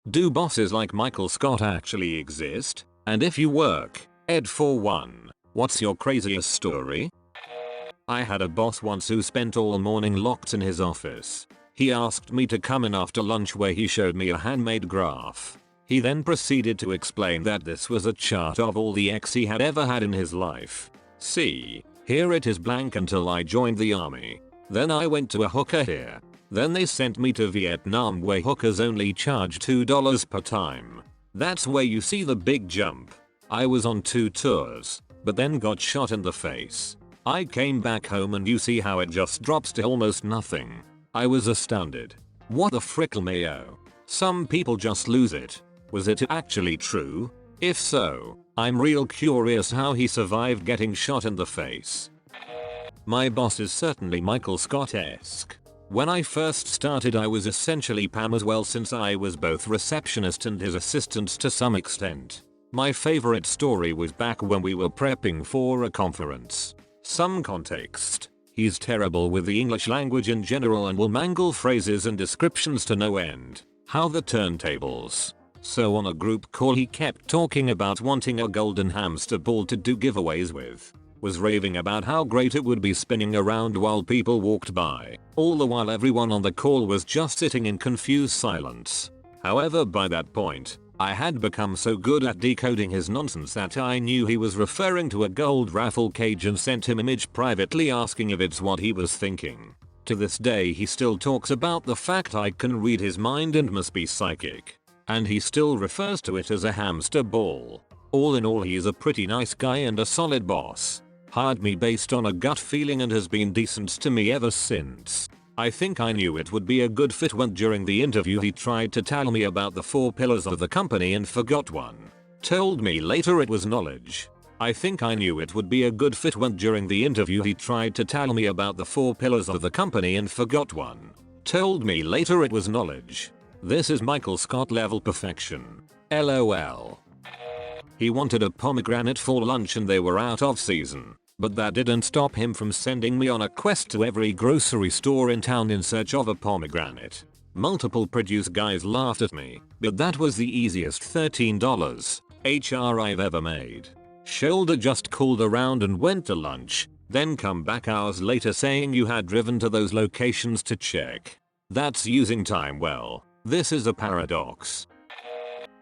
Do bosses like Michael Scott actually exist? And if you work, Ed for one, what's your craziest story? I had a boss once who spent all morning locked in his office. He asked me to come in after lunch where he showed me a handmade graph. He then proceeded to explain that this was a chart of all the X he had ever had in his life. See, here it is blank until I joined the army. Then I went to a hooker here. Then they sent me to Vietnam where hookers only charge $2 per time. That's where you see the big jump. I was on 2 tours, but then got shot in the face. I came back home and you see how it just drops to almost nothing. I was astounded. What the frickle mayo? Some people just lose it. Was it actually true? If so, I'm real curious how he survived getting shot in the face. My boss is certainly Michael Scott-esque. When I first started I was essentially Pam as well since I was both receptionist and his assistant to some extent. My favorite story was back when we were prepping for a conference. Some context. He's terrible with the English language in general and will mangle phrases and descriptions to no end. How the turntables. So on a group call he kept talking about wanting a golden hamster ball to do giveaways with. Was raving about how great it would be spinning around while people walked by. All the while everyone on the call was just sitting in confused silence. However, by that point, I had become so good at decoding his nonsense that I knew he was referring to a gold raffle cage and sent him image privately asking if it's what he was thinking. To this day he still talks about the fact I can read his mind and must be psychic. And he still refers to it as a hamster ball. All in all he's a pretty nice guy and a solid boss. Hired me based on a gut feeling and has been decent to me ever since. I think I knew it would be a good fit when during the interview he tried to tell me about the 4 pillars of the company and forgot one. Told me later it was knowledge. I think I knew it would be a good fit when during the interview he tried to tell me about the 4 pillars of the company and forgot one. Told me later it was knowledge. This is Michael Scott level perfection. LOL. He wanted a pomegranate for lunch and they were out of season. But that didn't stop him from sending me on a quest to every grocery store in town in search of a pomegranate. Multiple produce guys laughed at me, but that was the easiest $13 HR I've ever made. Shoulder just called around and went to lunch, then come back hours later saying you had driven to those locations to check. That's using time well. This is a paradox.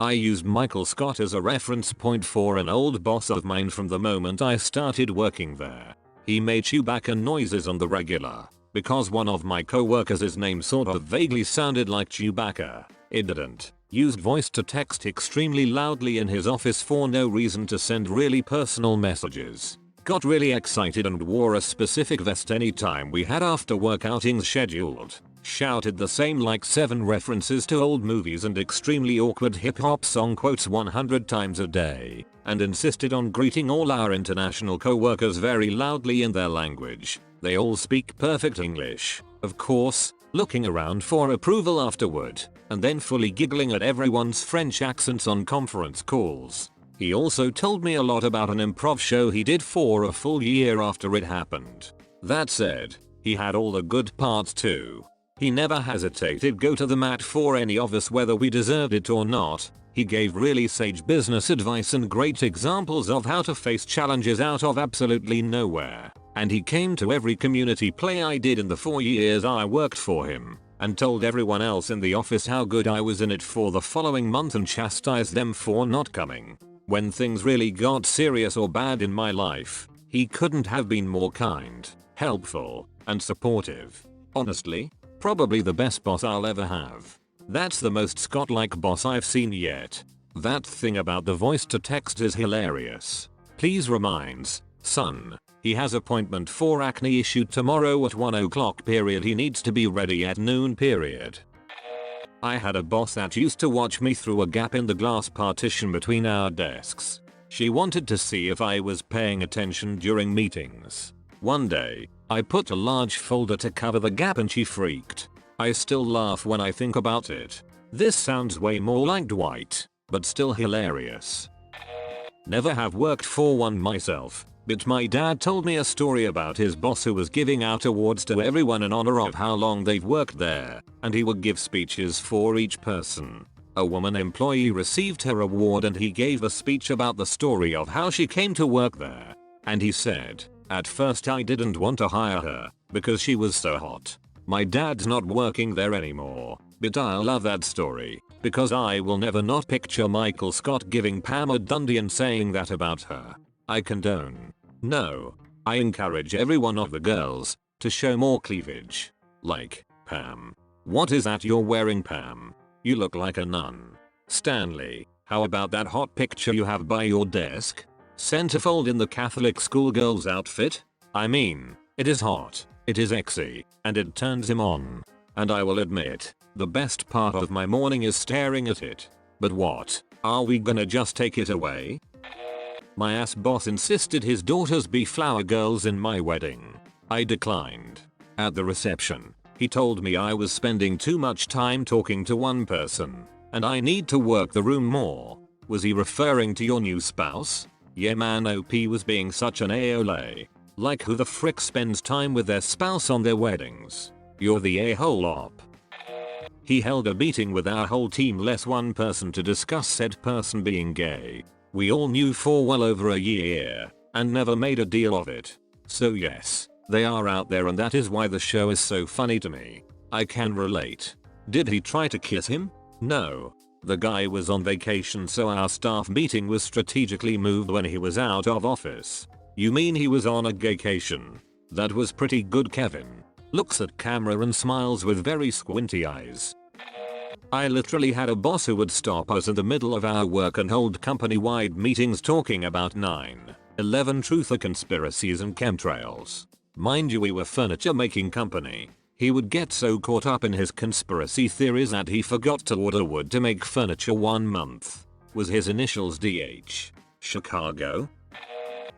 I used Michael Scott as a reference point for an old boss of mine from the moment I started working there. He made Chewbacca noises on the regular. Because one of my co-workers' name sort of vaguely sounded like Chewbacca, it didn't. Used voice to text extremely loudly in his office for no reason to send really personal messages. Got really excited and wore a specific vest anytime we had after work outings scheduled. Shouted the same like 7 references to old movies and extremely awkward hip hop song quotes 100 times a day, and insisted on greeting all our international co-workers very loudly in their language. They all speak perfect English, of course, looking around for approval afterward, and then fully giggling at everyone's French accents on conference calls. He also told me a lot about an improv show he did for a full year after it happened. That said, he had all the good parts too. He never hesitated go to the mat for any of us whether we deserved it or not. He gave really sage business advice and great examples of how to face challenges out of absolutely nowhere. And he came to every community play I did in the 4 years I worked for him, and told everyone else in the office how good I was in it for the following month and chastised them for not coming. When things really got serious or bad in my life, he couldn't have been more kind, helpful, and supportive. Honestly, probably the best boss I'll ever have. That's the most Scott-like boss I've seen yet. That thing about the voice to text is hilarious. Please reminds, son, he has appointment for acne issue tomorrow at 1 o'clock period. He needs to be ready at noon period. I had a boss that used to watch me through a gap in the glass partition between our desks. She wanted to see if I was paying attention during meetings. One day, I put a large folder to cover the gap and she freaked. I still laugh when I think about it. This sounds way more like Dwight, but still hilarious. Never have worked for one myself, but my dad told me a story about his boss who was giving out awards to everyone in honor of how long they've worked there, and he would give speeches for each person. A woman employee received her award and he gave a speech about the story of how she came to work there. And he said, "At first I didn't want to hire her because she was so hot. My dad's not working there anymore, but I love that story because I will never not picture Michael Scott giving Pam a Dundee and saying that about her. I condone. No. I encourage every one of the girls to show more cleavage. Like Pam. What is that you're wearing, Pam? You look like a nun. Stanley, how about that hot picture you have by your desk? Centerfold in the Catholic schoolgirl's outfit? I mean, it is hot, it is sexy, and it turns him on. And I will admit, the best part of my morning is staring at it. But what? Are we gonna just take it away? My ass boss insisted his daughters be flower girls in my wedding. I declined. At the reception, he told me I was spending too much time talking to one person, and I need to work the room more. Was he referring to your new spouse? Yeah man, OP was being such an a-ole. Like who the frick spends time with their spouse on their weddings? You're the a-hole op. He held a meeting with our whole team less one person to discuss said person being gay. We all knew for well over a year, and never made a deal of it. So yes, they are out there and that is why the show is so funny to me. I can relate. Did he try to kiss him? No. The guy was on vacation so our staff meeting was strategically moved when he was out of office. You mean he was on a gaycation? That was pretty good. Kevin looks at camera and smiles with very squinty eyes. I literally had a boss who would stop us in the middle of our work and hold company-wide meetings talking about 9/11 truther conspiracies and chemtrails. Mind you, we were furniture making company. He would get so caught up in his conspiracy theories that he forgot to order wood to make furniture 1 month. Was his initials DH? Chicago?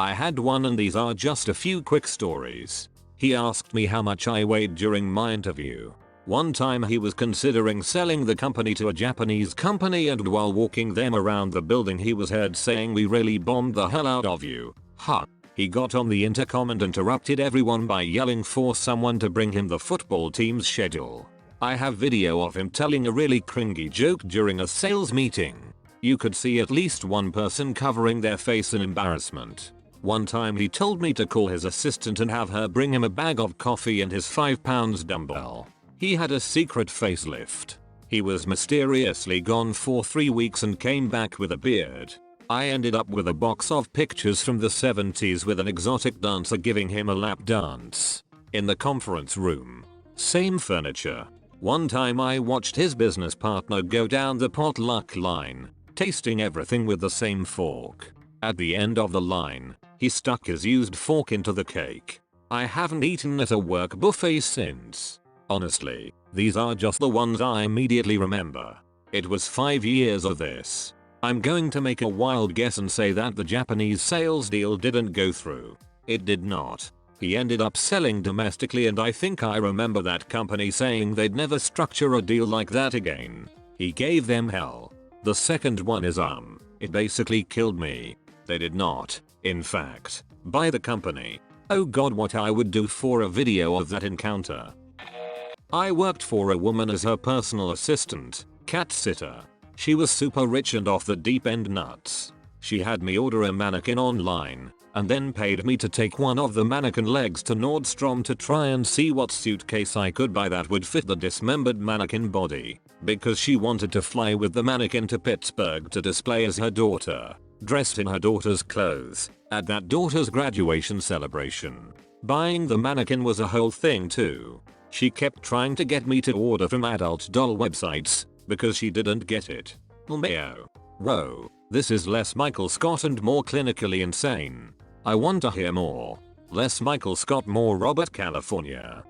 I had one and these are just a few quick stories. He asked me how much I weighed during my interview. One time he was considering selling the company to a Japanese company and while walking them around the building he was heard saying, "We really bombed the hell out of you." Huh. He got on the intercom and interrupted everyone by yelling for someone to bring him the football team's schedule. I have video of him telling a really cringy joke during a sales meeting. You could see at least one person covering their face in embarrassment. One time he told me to call his assistant and have her bring him a bag of coffee and his 5 pounds dumbbell. He had a secret facelift. He was mysteriously gone for 3 weeks and came back with a beard. I ended up with a box of pictures from the 70s with an exotic dancer giving him a lap dance. In the conference room. Same furniture. One time I watched his business partner go down the potluck line, tasting everything with the same fork. At the end of the line, he stuck his used fork into the cake. I haven't eaten at a work buffet since. Honestly, these are just the ones I immediately remember. It was 5 years of this. I'm going to make a wild guess and say that the Japanese sales deal didn't go through. It did not. He ended up selling domestically and I think I remember that company saying they'd never structure a deal like that again. He gave them hell. The second one is it basically killed me. They did not, in fact, buy the company. Oh god, what I would do for a video of that encounter. I worked for a woman as her personal assistant, cat sitter. She was super rich and off the deep end nuts. She had me order a mannequin online, and then paid me to take one of the mannequin legs to Nordstrom to try and see what suitcase I could buy that would fit the dismembered mannequin body, because she wanted to fly with the mannequin to Pittsburgh to display as her daughter, dressed in her daughter's clothes, at that daughter's graduation celebration. Buying the mannequin was a whole thing too. She kept trying to get me to order from adult doll websites, because she didn't get it. Lmao. Whoa, this is less Michael Scott and more clinically insane. I want to hear more. Less Michael Scott, more Robert California.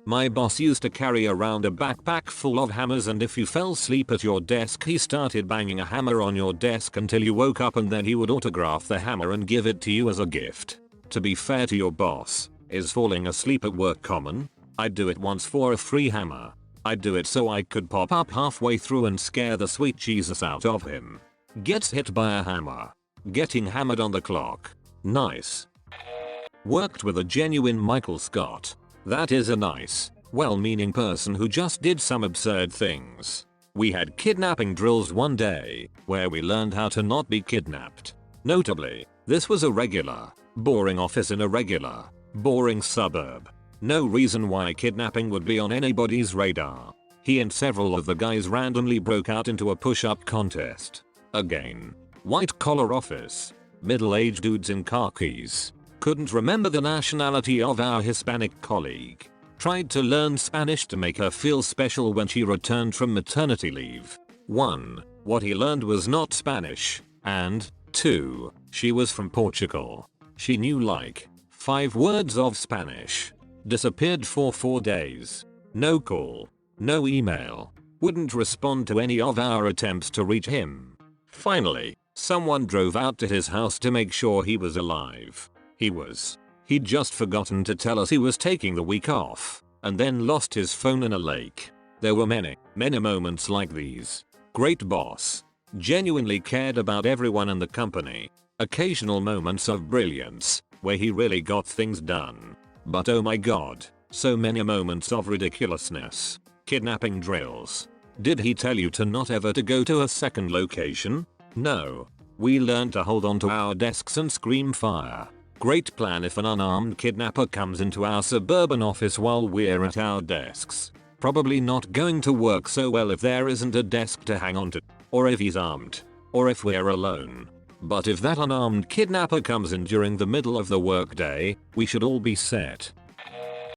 My boss used to carry around a backpack full of hammers and if you fell asleep at your desk he started banging a hammer on your desk until you woke up and then he would autograph the hammer and give it to you as a gift. To be fair to your boss, is falling asleep at work common? I'd do it once for a free hammer. I'd do it so I could pop up halfway through and scare the sweet Jesus out of him. Gets hit by a hammer. Getting hammered on the clock. Nice. Worked with a genuine Michael Scott. That is a nice, well-meaning person who just did some absurd things. We had kidnapping drills one day, where we learned how to not be kidnapped. Notably, this was a regular, boring office in a regular, boring suburb. No reason why kidnapping would be on anybody's radar. He and several of the guys randomly broke out into a push-up contest. Again. White collar office. Middle-aged dudes in khakis. Couldn't remember the nationality of our Hispanic colleague. Tried to learn Spanish to make her feel special when she returned from maternity leave. 1. What he learned was not Spanish. And 2. She was from Portugal. She knew like 5 words of Spanish. Disappeared for 4 days. No call. No email. Wouldn't respond to any of our attempts to reach him. Finally, someone drove out to his house to make sure he was alive. He'd just forgotten to tell us he was taking the week off, and then lost his phone in a lake. There were many moments like these. Great boss. Genuinely cared about everyone in the company. Occasional moments of brilliance, where he really got things done. But oh my god, so many moments of ridiculousness. Kidnapping drills. Did he tell you to not ever to go to a second location? No. We learned to hold on to our desks and scream fire. Great plan if an unarmed kidnapper comes into our suburban office while we're at our desks. Probably not going to work so well if there isn't a desk to hang on to. Or if he's armed. Or if we're alone. But if that unarmed kidnapper comes in during the middle of the workday, we should all be set.